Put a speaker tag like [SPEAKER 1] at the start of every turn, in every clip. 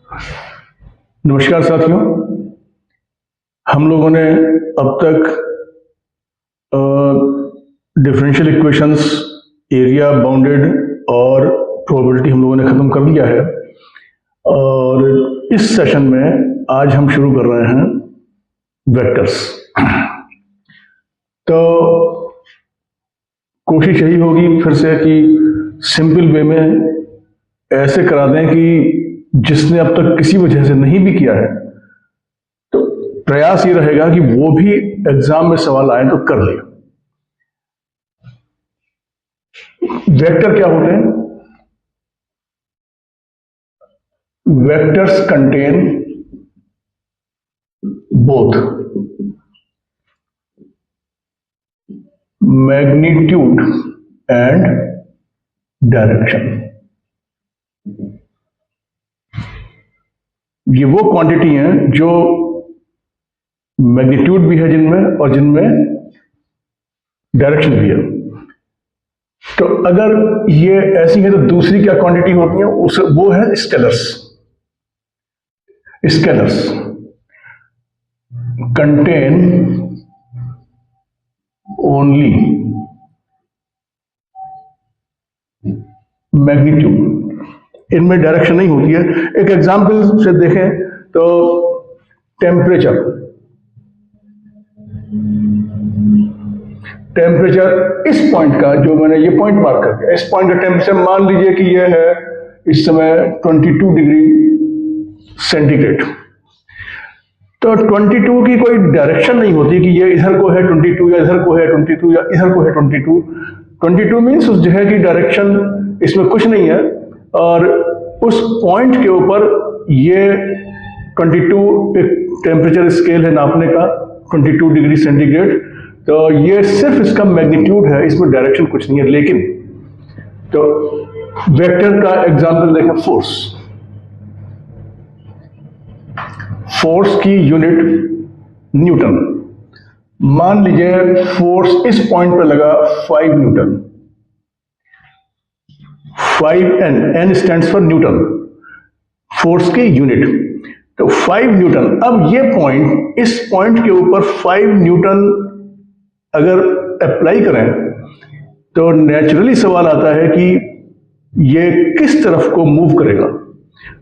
[SPEAKER 1] नमस्कार साथियों, हम लोगों ने अब तक डिफरेंशियल इक्वेशंस, एरिया बाउंडेड और प्रोबेबिलिटी हम लोगों ने ख़त्म कर लिया है। और इस सेशन में आज हम शुरू कर रहे हैं वेक्टर्स। तो कोशिश यही होगी फिर से कि सिंपल वे में ऐसे करा दें कि जिसने अब तक किसी वजह से नहीं भी किया है, तो प्रयास ये रहेगा कि वो भी एग्जाम में सवाल आए तो कर ले। वेक्टर क्या होते हैं? Vectors contain both magnitude and direction. ये वो क्वांटिटी हैं जो मैग्नीट्यूड भी है जिनमें और जिनमें डायरेक्शन भी है। तो अगर ये ऐसी है तो दूसरी क्या क्वांटिटी होती है? वो है scalars. Scalars contain only magnitude, इनमें डायरेक्शन नहीं होती है। एक एग्जांपल से देखें तो टेम्परेचर इस पॉइंट का, जो मैंने ये पॉइंट मार्क कर दिया, इस पॉइंट का टेम्परेचर मान लीजिए कि ये है इस समय 22 डिग्री सेंटीग्रेड। तो 22 की कोई डायरेक्शन नहीं होती कि ये इधर को है 22 या इधर को है 22 या इधर को है 22। 22 मीन्स उस जगह की डायरेक्शन, इसमें कुछ नहीं है। और उस पॉइंट के ऊपर ये 22 एक टेम्परेचर स्केल है नापने का, 22 डिग्री सेंटीग्रेड। तो ये सिर्फ इसका मैग्नीट्यूड है, इसमें डायरेक्शन कुछ नहीं है। लेकिन तो वेक्टर का एग्जांपल देखें, फोर्स की यूनिट न्यूटन। मान लीजिए फोर्स इस पॉइंट पर लगा 5 Newton. 5N stands for Newton, force की यूनिट। तो 5 न्यूटन। अब ये पॉइंट, इस पॉइंट के ऊपर 5 न्यूटन अगर अप्लाई करें तो नेचुरली सवाल आता है कि ये किस तरफ को मूव करेगा।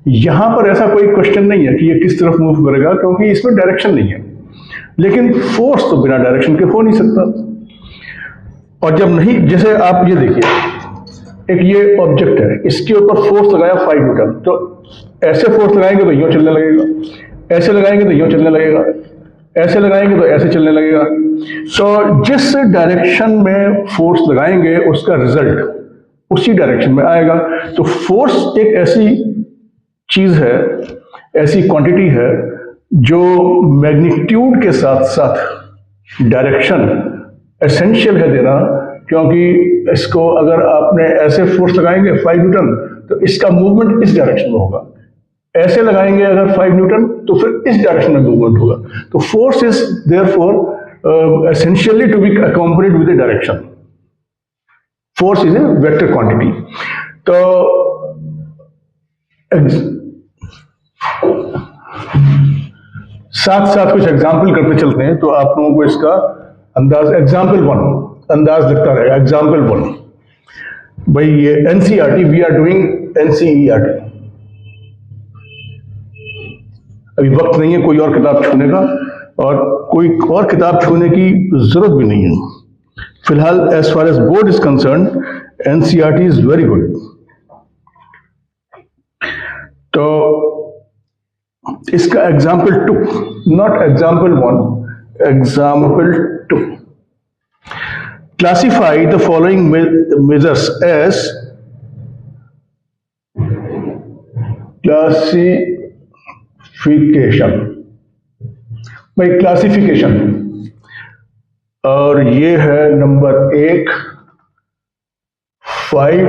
[SPEAKER 1] यहां पर ऐसा कोई क्वेश्चन नहीं है कि ये किस तरफ मूव करेगा, क्योंकि इसमें डायरेक्शन नहीं है। लेकिन फोर्स तो बिना डायरेक्शन के हो नहीं सकता। और जब नहीं, जैसे आप ये देखिए, एक ये ऑब्जेक्ट है, इसके ऊपर फोर्स लगाया 5 न्यूटन। तो ऐसे फोर्स लगाएंगे तो यूं चलने लगेगा, ऐसे लगाएंगे तो यूं चलने लगेगा, ऐसे लगाएंगे तो ऐसे चलने लगेगा। तो जिस डायरेक्शन में फोर्स लगाएंगे उसका रिजल्ट उसी डायरेक्शन में आएगा। तो फोर्स एक ऐसी चीज है, ऐसी क्वांटिटी है जो मैग्नीट्यूड के साथ साथ डायरेक्शन एसेंशियल है देना। क्योंकि इसको अगर आपने ऐसे फोर्स लगाएंगे 5 न्यूटन तो इसका मूवमेंट इस डायरेक्शन में होगा, ऐसे लगाएंगे अगर 5 न्यूटन तो फिर इस डायरेक्शन में मूवमेंट होगा। तो force is therefore essentially to be accompanied with the direction. Force is a vector quantity. तो साथ साथ कुछ एग्जाम्पल करते चलते हैं तो आप लोगों को इसका अंदाज, एग्जाम्पल 1 अंदाज लगता रहेगा। एग्जाम्पल 1, भाई ये NCERT, we are doing NCERT. अभी वक्त नहीं है कोई और किताब छूने का, और कोई और किताब छूने की जरूरत भी नहीं है फिलहाल। As far as board is concern, NCERT is very good. तो इसका example 2, not example 1, example 2। Classify the following measures as classification. भाई क्लासिफिकेशन, और ये है नंबर 1 5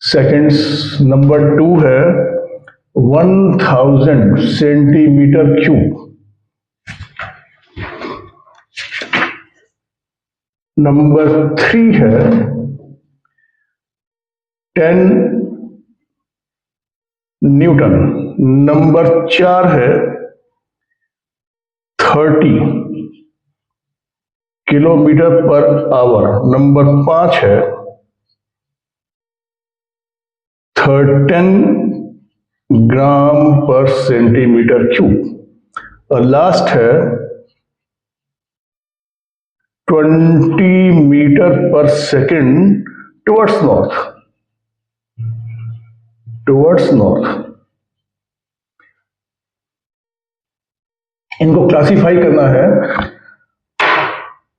[SPEAKER 1] सेकेंड्स, नंबर 2 है 1000 सेंटीमीटर क्यूब, नंबर 3 है 10 न्यूटन। नंबर 4 है 30 किलोमीटर पर आवर। नंबर 5 है 10 ग्राम पर सेंटीमीटर क्यूब। और लास्ट है 20 meter per second towards north. इनको क्लासिफाई करना है।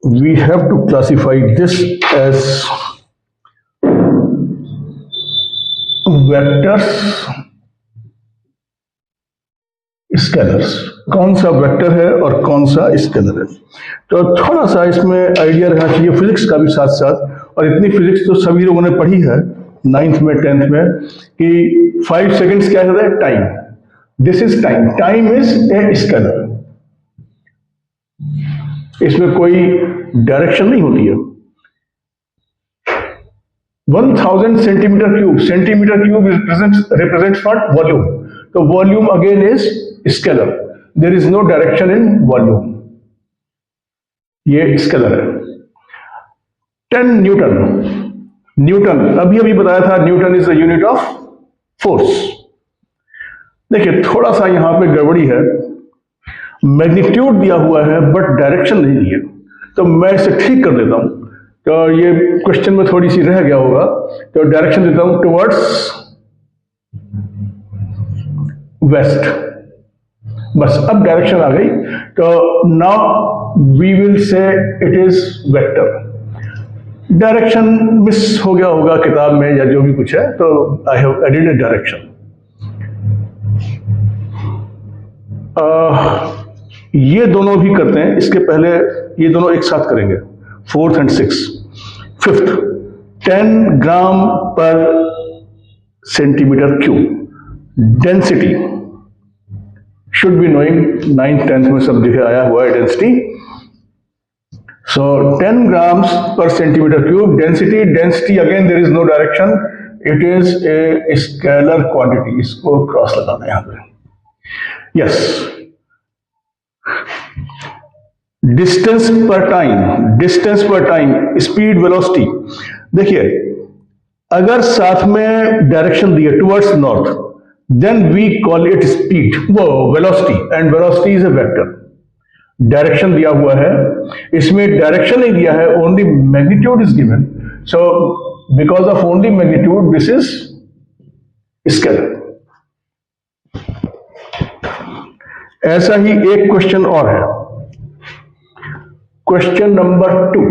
[SPEAKER 1] We have to classify this as vectors, scalars. कौन सा वेक्टर है और कौन सा स्केलर है, तो थोड़ा सा इसमें आइडिया रहना चाहिए फिजिक्स का भी साथ साथ। और इतनी फिजिक्स तो सभी लोगों ने पढ़ी है 9th में 10th में कि 5 सेकेंड्स क्या होता है, time. This is time, time is a scalar. इसमें कोई डायरेक्शन नहीं होती है। 1000 centimetre cube, centimetre cube represents what? Volume. तो volume again is scalar, there is no direction in volume, ये स्केलर है। 10 न्यूटन अभी बताया था, newton is the unit of force. देखिए थोड़ा सा यहां पे गड़बड़ी है, मैग्नीट्यूड दिया हुआ है बट डायरेक्शन नहीं दी है, तो मैं इसे ठीक कर देता हूं। तो ये क्वेश्चन में थोड़ी सी रह गया होगा, तो डायरेक्शन देता हूं टुवर्ड्स वेस्ट। बस अब डायरेक्शन आ गई, तो now we will say it is vector. Direction miss हो गया होगा किताब में या जो भी कुछ है, तो I have added a direction. ये दोनों भी करते हैं, इसके पहले ये दोनों एक साथ करेंगे, 4th and 6th। 5th 10 gram पर centimetre cube. Density should be knowing, 9th 10th में सब दिखे आया हुआ है डेंसिटी। सो 10 ग्राम्स पर centimetre cube density again there is no direction, it is a scalar quantity. इसको क्रॉस लगाना है यहां पे। यस, डिस्टेंस पर टाइम, स्पीड, वेलोसिटी। देखिए अगर साथ में डायरेक्शन दिए towards north, then we call it speed, वो velocity, and velocity is a vector. Direction दिया हुआ है, इसमें डायरेक्शन नहीं दिया है, only magnitude is given. So because of only magnitude this is scalar. ऐसा ही एक क्वेश्चन और है, क्वेश्चन नंबर 2।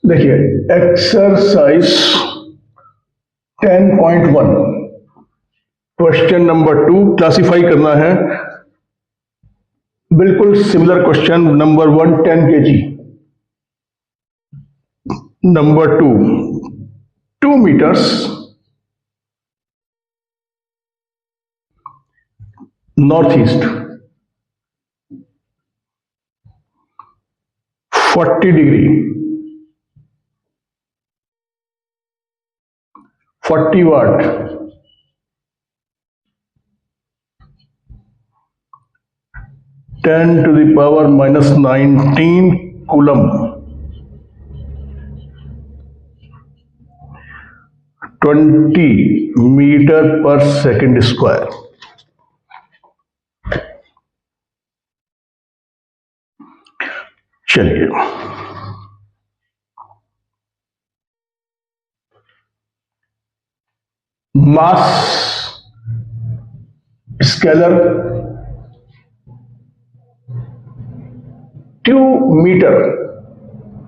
[SPEAKER 1] देखिए एक्सरसाइज 10.1, क्वेश्चन नंबर 2 क्लासिफाई करना है। बिल्कुल similar question. Number 1 10 kg, number 2 2 meters north east, 40 degree, 40 watt, 10 to the power minus 19 coulomb, 20 meter per second square. चलिए mass scalar 2 meter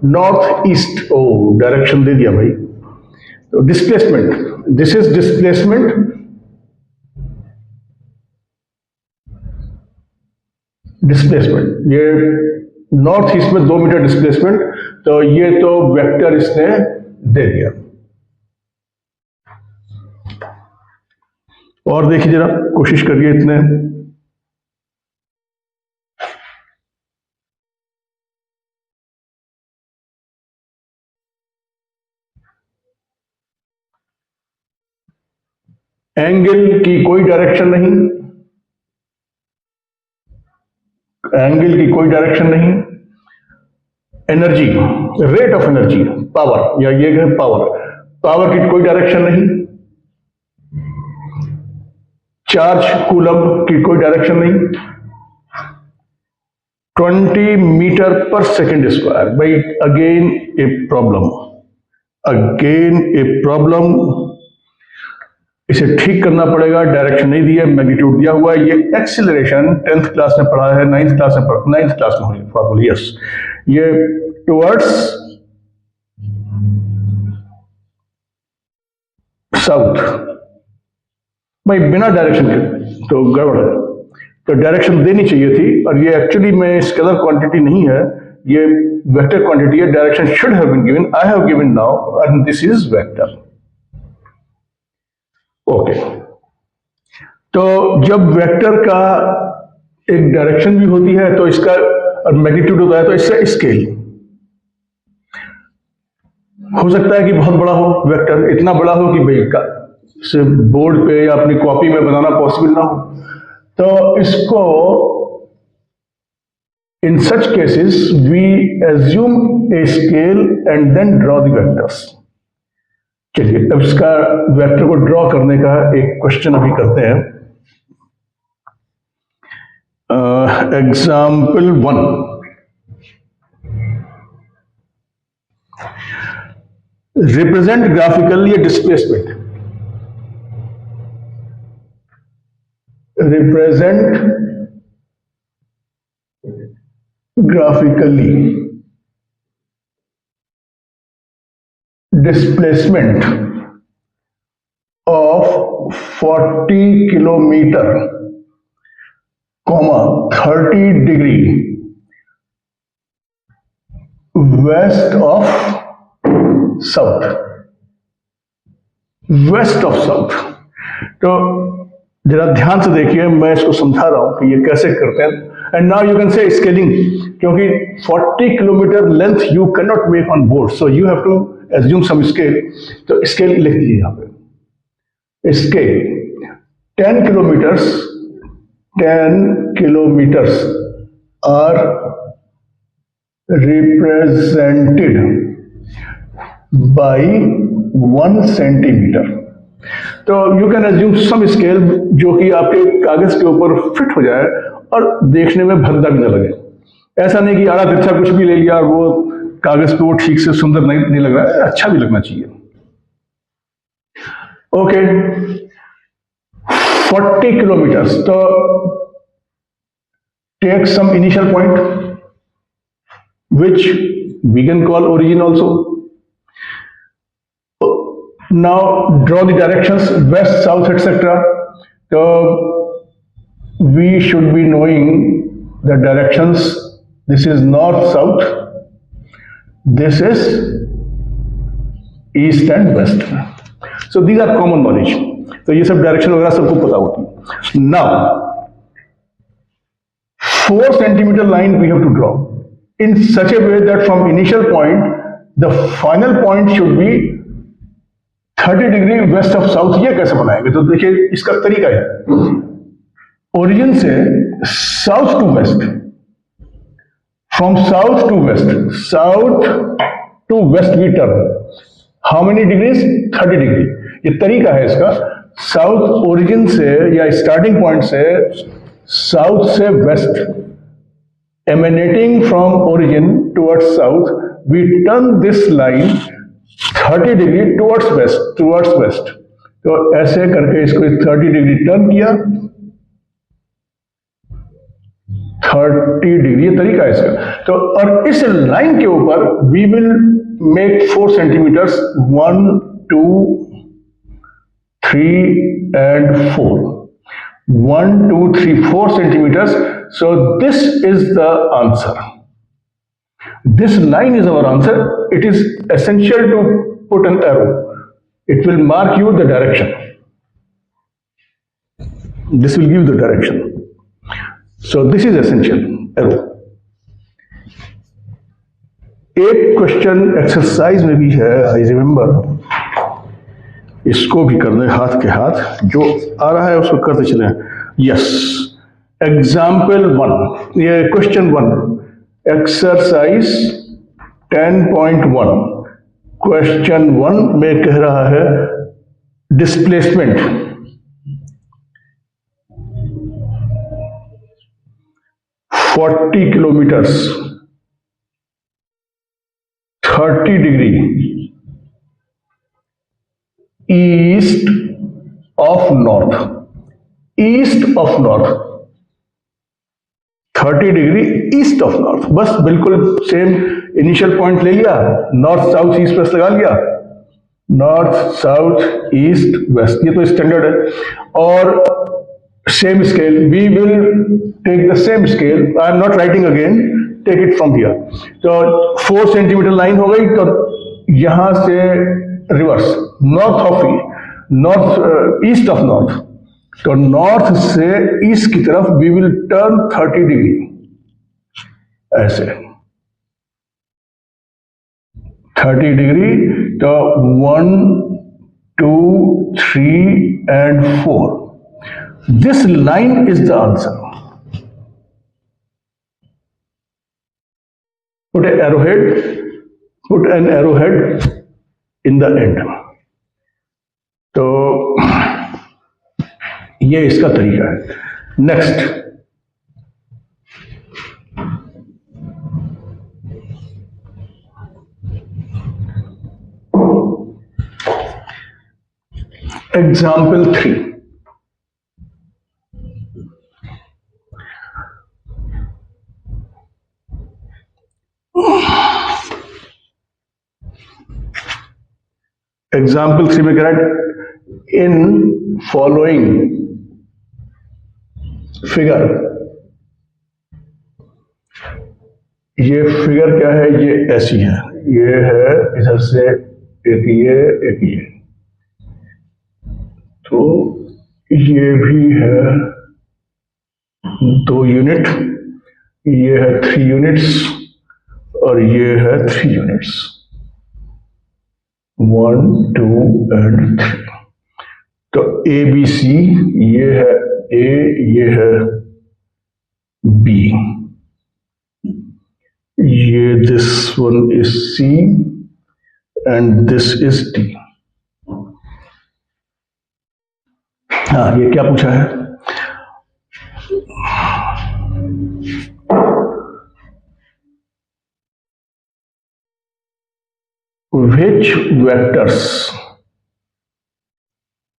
[SPEAKER 1] north east. ओ direction दे दिया भाई। तो डिस्प्लेसमेंट, दिस इज डिस्प्लेसमेंट, ये नॉर्थ ईस्ट में 2 metre displacement, तो ये तो वेक्टर इसने दे दिया। और देखिए जरा, कोशिश करिए इतने एंगल की कोई डायरेक्शन नहीं, एंगल की कोई डायरेक्शन नहीं। Energy, rate of energy, power, या ये है पावर, पावर की कोई डायरेक्शन नहीं। चार्ज कूलम की कोई डायरेक्शन नहीं। 20 मीटर पर सेकेंड स्क्वायर। भाई again a problem, again a problem, इसे ठीक करना पड़ेगा। डायरेक्शन नहीं दिया, मैग्नीट्यूड दिया हुआ है। ये एक्सीलरेशन 10th क्लास में पढ़ा है, 9th क्लास में फॉर्मूला, यस, ये टुवर्ड्स साउथ। भाई बिना डायरेक्शन के तो गड़बड़ है, तो डायरेक्शन देनी चाहिए थी। और ये एक्चुअली में स्केलर क्वांटिटी नहीं है, ये वेक्टर क्वांटिटी है। Direction should have been given, I have given now, and this is vector. Okay, तो जब वेक्टर का एक डायरेक्शन भी होती है तो इसका और मैग्नीट्यूड होता है, तो इससे स्केल हो सकता है कि बहुत बड़ा हो वेक्टर, इतना बड़ा हो कि भाई का से बोर्ड पे या अपनी कॉपी में बनाना पॉसिबल ना हो। तो इसको in such cases we assume a scale and then draw the vectors. चलिए अब इसका वेक्टर को ड्रॉ करने का एक क्वेश्चन अभी करते हैं। एग्जाम्पल 1, रिप्रेजेंट ग्राफिकल ये displacement, represent graphically displacement of 40 kilometer, 30 degree west of south, west of south। तो जरा ध्यान से देखिए, मैं इसको समझा रहा हूं कि ये कैसे करते हैं। And now you can say scaling, क्योंकि 40 kilometre length you can not make on board, so you have to assume some scale. तो स्केल लिख दीजिए यहां पे, scale 10 kilometres, 10 kilometres are represented by 1 centimetre. तो you can assume some scale जो कि आपके कागज के ऊपर फिट हो जाए और देखने में भद्दा भी ना लगे। ऐसा नहीं कि आड़ा तिरछा कुछ भी ले लिया और वो कागज पे वो ठीक से सुंदर नहीं लग रहा है, अच्छा भी लगना चाहिए। ओके, 40 किलोमीटर्स, तो take some initial point which we can call origin also. Now draw the directions, west, south, etc. So we should be knowing the directions. This is north, south. This is east and west. So these are common knowledge. तो ये sub direction वगैरह सबको पता होती है। Now 4 centimeter line we have to draw in such a way that from initial point the final point should be 30 degree west of south. ये कैसे बनाएंगे? तो देखिए इसका तरीका है, ओरिजिन से south to west, from south to west, south to west we turn how many degrees? 30 degree. ये तरीका है इसका। साउथ ओरिजिन से या स्टार्टिंग पॉइंट से साउथ से west, emanating from origin towards south, we turn this line 30 degree towards west. तो ऐसे करके इसको 30 डिग्री टर्न किया, 30 डिग्री, ये तरीका है इसका। तो और इस लाइन के ऊपर we will make 4 centimetres, 1 2 3 and 4, 1 2 3 4 centimeters. So this is the answer. This line is our answer. It is essential to put an arrow. It will mark you the direction. This will give the direction. So this is essential, arrow. एक question exercise में भी है, I remember, इसको भी कर दे हाथ के हाथ, जो आ रहा है उसको करते चले। यस, एग्जाम्पल 1, ये क्वेश्चन 1, एक्सरसाइज 10.1। क्वेश्चन 1 में कह रहा है displacement 40 kilometres 30 degree east of north, east of north, 30 degree east of north. बस बिल्कुल सेम इनिशियल पॉइंट ले लिया, नॉर्थ साउथ ईस्ट वेस्ट लगा लिया, नॉर्थ साउथ ईस्ट वेस्ट, ये तो स्टैंडर्ड है। और same scale, we will take the same scale, I am not writing again, take it from here. तो 4 सेंटीमीटर लाइन हो गई, तो यहां से reverse, north east of north, तो नॉर्थ से ईस्ट की तरफ वी विल टर्न 30 डिग्री, ऐसे 30 डिग्री। तो 1 2 3 and 4, this line is the answer. Put an arrowhead in the end. तो ये इसका तरीका है। नेक्स्ट, एग्जाम्पल 3, एग्जाम्पल 3 में कह रहा है इन फॉलोइंग फिगर, ये फिगर क्या है, ये ऐसी है, ये है इधर से एक ये, तो ये भी है 2 यूनिट, ये है 3 यूनिट्स और ये है 3 यूनिट्स, 1 2 and 3। तो ए बी सी, ये है ए, ये है बी, ये this one is C and this is D. हाँ, ये क्या पूछा है, which vectors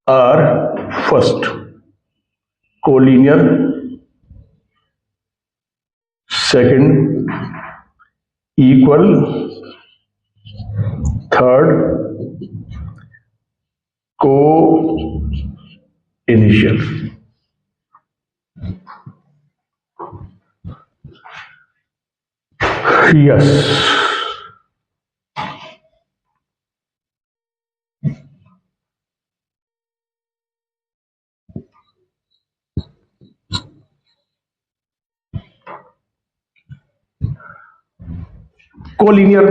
[SPEAKER 1] are first collinear, second equal, third co-initial। yes, collinear,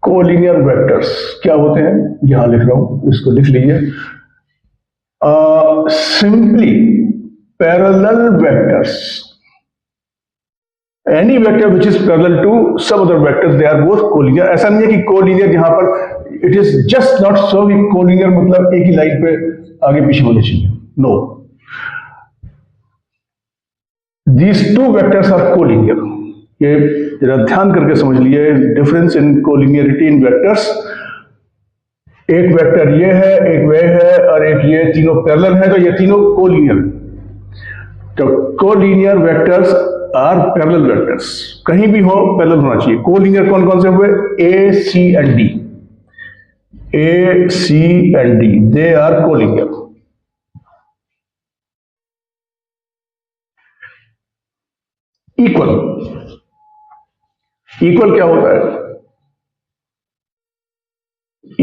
[SPEAKER 1] collinear vectors क्या होते हैं, यहां लिख रहा हूं, इसको लिख लीजिए। Simply parallel vectors, any vector which is parallel to some other vectors, they are both collinear. ऐसा नहीं है कि कोलिनियर यहां पर it is just not so कि कोलिनियर मतलब एक ही लाइन पे आगे पीछे होने चाहिए, no, these two vectors are collinear। ये जरा ध्यान करके समझ लिए difference in collinearity in vectors. एक वेक्टर ये है, एक वे है और एक ये, तीनों पैरेलल है, तो ये तीनों कोलिनियर। तो collinear vectors are parallel vectors, कहीं भी हो पैरेलल होना चाहिए। कोलिनियर कौन कौन से हुए, A C and D, A C and D, they are collinear. Equal, equal क्या होता है,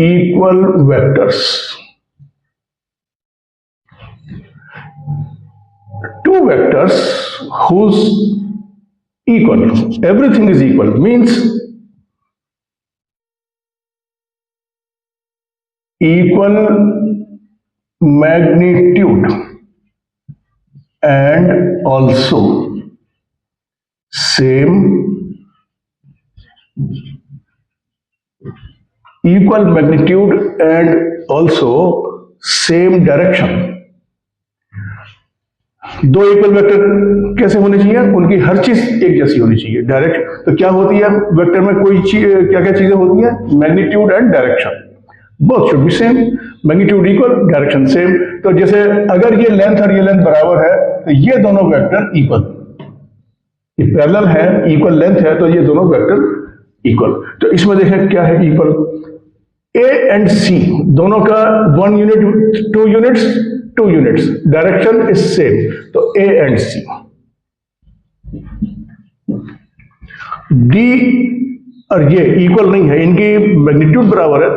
[SPEAKER 1] equal vectors, two vectors whose equal, everything is equal, means equal magnitude and also same equal magnitude and also same direction। दो equal vector कैसे होने चाहिए? उनकी हर चीज एक जैसी होनी चाहिए। डायरेक्ट तो क्या होती है वेक्टर में, कोई चीज क्या क्या चीजें होती है? Magnitude and direction, both should be same. Magnitude equal, direction same. तो जैसे अगर ये लेंथ और ये लेंथ बराबर है तो ये दोनों वेक्टर इक्वल, ये पैरेलल है, इक्वल लेंथ है, तो ये दोनों वेक्टर इक्वल। तो इसमें देखें क्या है इक्वल, ए एंड सी दोनों का 1 unit 2 units 2 units, direction is same, तो ए एंड सी। डी और ये इक्वल नहीं है, इनकी मैग्नीट्यूड बराबर है